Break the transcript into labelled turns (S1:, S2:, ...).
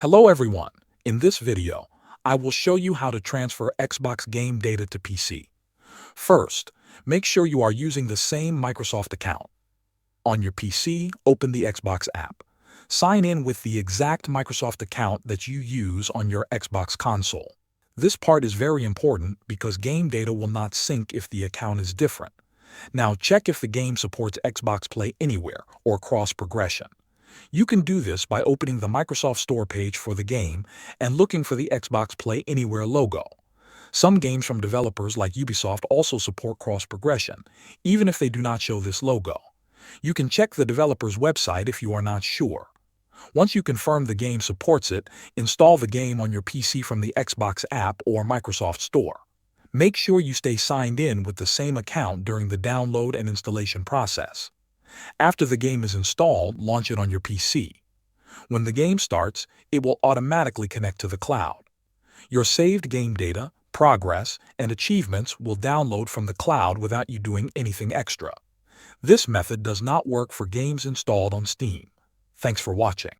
S1: Hello everyone. In this video, I will show you how to transfer Xbox game data to PC. First, make sure you are using the same Microsoft account. On your PC, open the Xbox app. Sign in with the exact Microsoft account that you use on your Xbox console. This part is very important because game data will not sync if the account is different. Now check if the game supports Xbox Play Anywhere or cross-progression. You can do this by opening the Microsoft Store page for the game and looking for the Xbox Play Anywhere logo. Some games from developers like Ubisoft also support cross-progression, even if they do not show this logo. You can check the developer's website if you are not sure. Once you confirm the game supports it, install the game on your PC from the Xbox app or Microsoft Store. Make sure you stay signed in with the same account during the download and installation process. After the game is installed, launch it on your PC. When the game starts, it will automatically connect to the cloud. Your saved game data, progress, and achievements will download from the cloud without you doing anything extra. This method does not work for games installed on Steam. Thanks for watching.